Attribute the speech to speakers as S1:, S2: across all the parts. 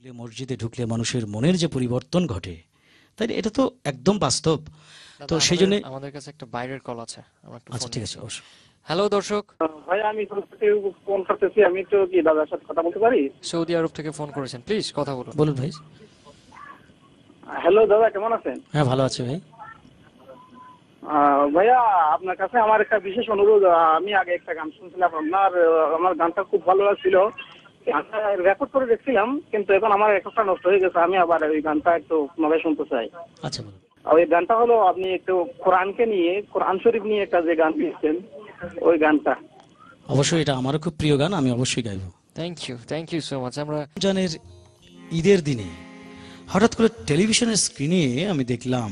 S1: মসজিদে ঢুকলে মানুষের মনের যে পরিবর্তন ঘটে, তাই না? এটা তো একদম বাস্তব। তো
S2: দাদা
S1: সেই
S2: আমাদের
S1: জন্য
S2: আমাদের কাছে একটা বাইরের কল আছে, আমরা একটু
S1: আচ্ছা,
S2: ফোন
S1: ঠিক আছে,
S2: নিচ্ছি।
S1: অবশ্যই।
S2: হ্যালো দর্শক,
S3: ভাই আমি ফোন করতেছি। আমি তো কি দাদার সাথে কথা বলতে পারি?
S2: সৌদি আরব থেকে ফোন করেছেন, প্লিজ কথা বলুন।
S1: বলুন ভাই।
S3: হ্যালো দাদা, কেমন আছেন?
S1: হ্যাঁ, ভালো আছে ভাই।
S3: ভাইয়া, আপনার কাছে আমার একটা বিশেষ অনুরোধ। আমি আগে একটা গান শুনছিলাম আপনার, আমার গানটা খুব ভালো লাগছিল। গানটা রেকর্ড করে দেখছিলাম, কিন্তু এখন আমার রেকর্ডটা নষ্ট হয়ে গেছে। আমি আবার ওই গানটা একটু পুনরায় শুনতে চাই।
S1: আচ্ছা, বলুন।
S3: ওই গানটা হলো, আপনি একটু কোরআনকে নিয়ে, কোরআন শরীফ নিয়ে একটা যে গান দিয়েছেন, ওই গানটা।
S1: অবশ্যই, এটা আমারও খুব প্রিয় গান, আমি অবশ্যই গাইবো।
S2: Thank you so much. আমরা
S1: রমজানের ঈদের দিনে হঠাৎ করে টেলিভিশনের স্ক্রিনে আমি দেখলাম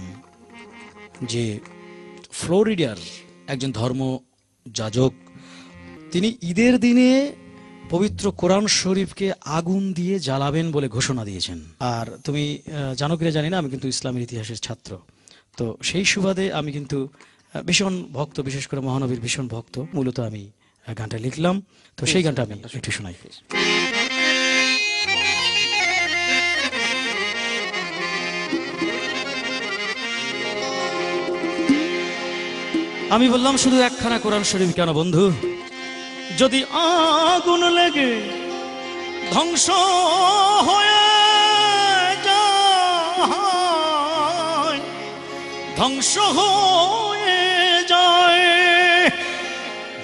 S1: যে ফ্লোরিডার একজন ধর্ম যাজক, তিনি ঈদের দিনে পবিত্র কোরআন শরীফকে আগুন দিয়ে জ্বালাবেন বলে ঘোষণা দিয়েছেন। আর তুমি জানো কিনা জানি না, আমি কিন্তু ইসলামের ইতিহাসের ছাত্র। তো সেই সুবাদে আমি কিন্তু ভীষণ ভক্ত, বিশেষ করে মহানবীর ভীষণ ভক্ত। মূলত আমি গানটা লিখলাম, তো সেই গানটা আমি একটু শোনাই। আমি বললাম, শুধু একখানা কোরআন শরীফ কেন বন্ধু, যদি আগুন লেগে ধ্বংস হয়ে যায়, ধ্বংস হয়ে যায়,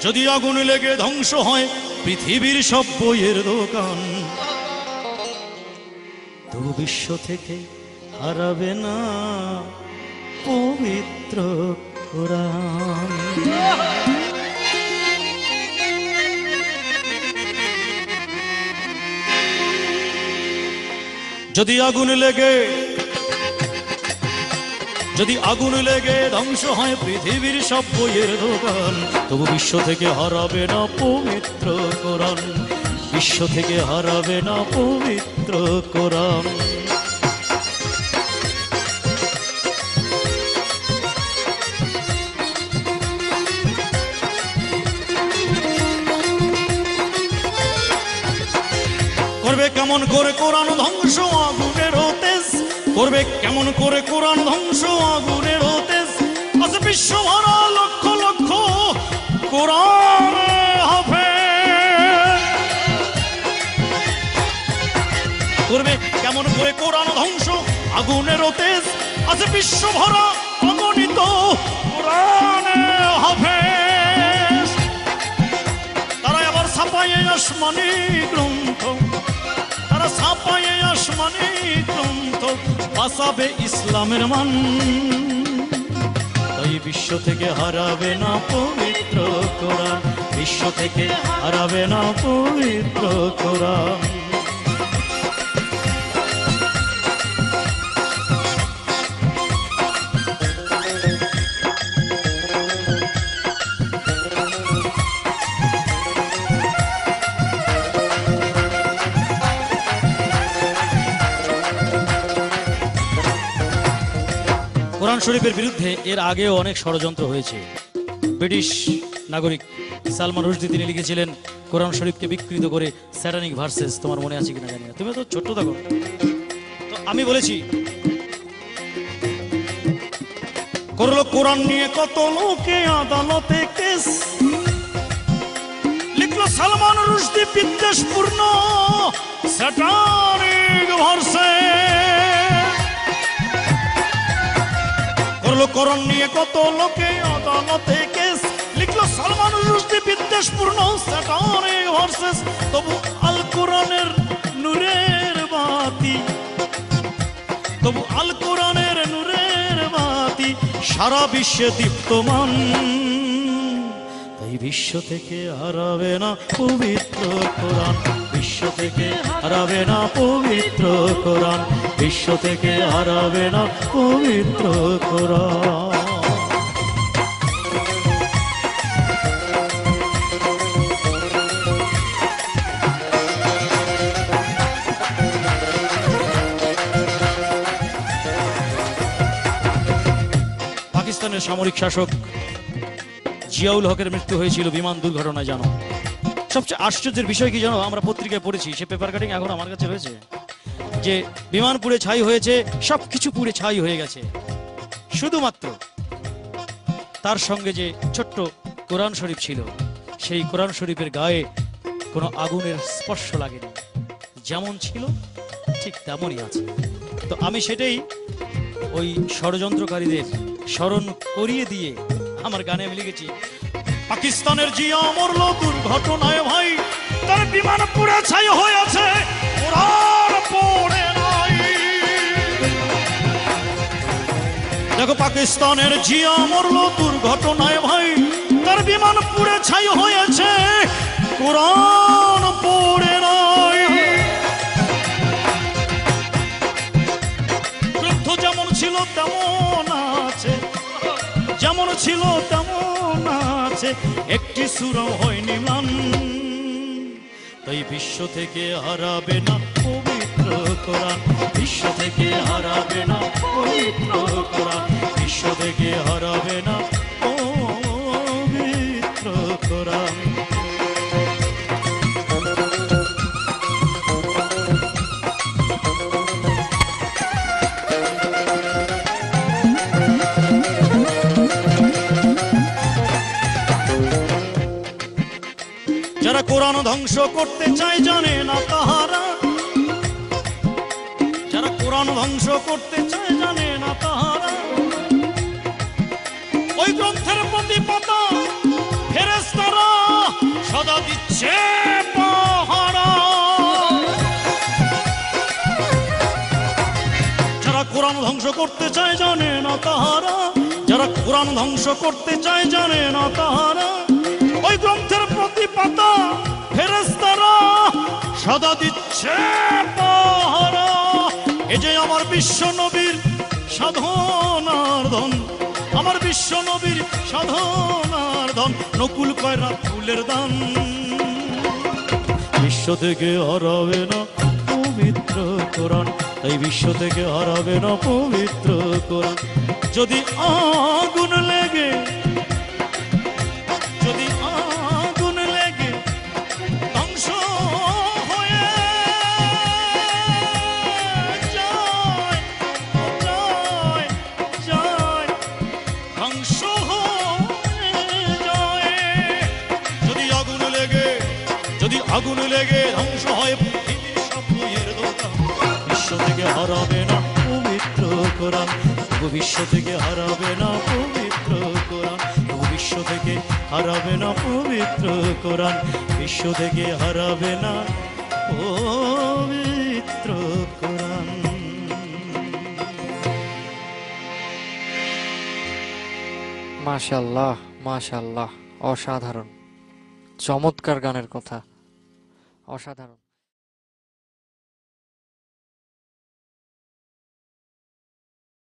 S1: যদি আগুন লেগে ধ্বংস হয় পৃথিবীর সব বইয়ের দোকান, তবু বিশ্ব থেকে হারাবে না পবিত্র কোরআন। যদি আগুন লেগে ধ্বংস হয় পৃথিবীর সব বইয়ের দোকান, তবু বিশ্ব থেকে হারাবে না পবিত্র কোরআন, বিশ্ব থেকে হারাবে না পবিত্র কোরআন। করবে কেমন করে কোরআন ধ্বংস আগুনের তেজ, করবে কেমন করে কোরআন ধ্বংস আগুনের তেজ, আছে বিশ্ব ভরা লক্ষ লক্ষ কোরআন হাফেজ। করবে কেমন করে কোরআন ধ্বংস আগুনের তেজ, আছে বিশ্ব ভরা অগণিত কোরআন হাফেজ। তারা আবার ছাপায় আসমানি গ্রন্থ, ছাপায় আসমানি গ্রন্থ, বাঁচাবে ইসলামের মান, তাই বিশ্ব থেকে হারাবে না পবিত্র কোরআন, বিশ্ব থেকে হারাবে না পবিত্র কোরআন। কোরআন শরীফের বিরুদ্ধে এর আগেও অনেক ষড়যন্ত্র হয়েছে। ব্রিটিশ নাগরিক সালমান রুশদি তিনি লিখেছিলেন কোরআন শরীফকে বিকৃত করে স্যাটানিক ভার্সেস, তোমার মনে আছে কিনা জানি না, তুমি তো ছোট্ট থাকো। তো আমি বলেছি, করলো কোরআন নিয়ে কত লোকে আদালতে কেস, লিখলো সালমান রুশদি বিদ্বেষপূর্ণ স্যাটানিক ভার্সেস। করলো কোরআন নিয়ে কত লোকে আদালতে কেস, লিখলো সালমান রুশদি বিদ্বেষপূর্ণ স্যাটানিক ভার্সেস। তবু আল কোরআনের নূরের বাতি, তবু আল কোরআনের নূরের বাতি সারা বিশ্বে দীপ্তমান, তাই বিশ্ব থেকে হারাবে না পবিত্র কোরআন, বিশ্ব থেকে হারাবে না পবিত্র কোরআন, বিশ্ব থেকে হারাবে না পবিত্র কোরআন। পাকিস্তানের সামরিক শাসক জিয়াউল হকের মৃত্যু হয়েছিল বিমান দুর্ঘটনায়, জানো? সবচেয়ে আশ্চর্যের বিষয় কি জানো, আমরা পত্রিকায় পড়েছি, সে পেপার কাটিং এখন আমার কাছে রয়েছে। যে বিমান পুড়ে ছাই হয়েছে, সবকিছু পুড়ে ছাই হয়ে গেছে, শুধুমাত্র তার সঙ্গে যে ছোট্ট কোরআন শরীফ ছিল, সেই কোরআন শরীফের গায়ে কোনো আগুনের স্পর্শ লাগেনি, যেমন ছিল ঠিক তেমনই আছে। তো আমি সেটাই ওই ষড়যন্ত্রকারীদের স্মরণ করিয়ে দিয়ে আমার গানে আমি লিখেছি, পাকিস্তানের জিয়া মরল দুর্ঘটনায় ভাই, তার বিমান পুড়ে ছাই হয়েছে, কোরআন পড়ে নাই। দেখো পাকিস্তানের জিয়া মরল দুর্ঘটনায় ভাই, তার বিমান পুড়ে ছাই হয়েছে, কোরআন পড়ে নাই। গ্রন্থ যেমন ছিল তেমন আছে, যেমন ছিল তেমন আছে, একটি সূরাও হয়নি ম্লান। তাই বিশ্ব থেকে হারাবে না পবিত্র কোরআন, বিশ্ব থেকে হারাবে না পবিত্র কোরআন, বিশ্ব থেকে হারাবে না পবিত্র কোরআন। যারা কোরআন ধ্বংস করতে চায় জানে না তাহারা, যারা কোরআন ধ্বংস করতে চায় জানে না তাহারা, ওই গ্রন্থের প্রতি পাতা ফেরেশতারা সদা দিচ্ছে পাহারা। যারা কোরআন ধ্বংস করতে চায় জানে না তাহারা, যারা কোরআন ধ্বংস করতে চায় জানে না তাহারা, ওই গ্রন্থের প্রতি পাতা ফেরেশতারা সদা দিচ্ছে পাহারা। এ যে আমার বিশ্ব নবীর সাধনার ধন, আমার বিশ্ব নবীর সাধনার ধন, নকুল কয়রা ফুলের দান। বিশ্ব থেকে হারাবে না পবিত্র কোরআন, তাই বিশ্ব থেকে হারাবে না পবিত্র কোরআন। যদি আগুন লেগে, যদি আগুন লেগে ধ্বংস হয়ে যায়, যায়, যায়, ধ্বংস হয়ে যায়। যদি আগুন লেগে, যদি আগুন লেগে ধ্বংস হয় পৃথিবীর সব বইয়ের দোকান, বিশ্ব থেকে হারাবে না পবিত্র কোরআন, বিশ্ব থেকে হারাবে না পবিত্র কোরআন, বিশ্ব থেকে হারাবে না পবিত্র কোরআন, বিশ্ব থেকে হারাবে না পবিত্র কোরআন।
S2: মাশাআল্লাহ, মাশাআল্লাহ, অসাধারণ, চমৎকার গানের কথা, অসাধারণ।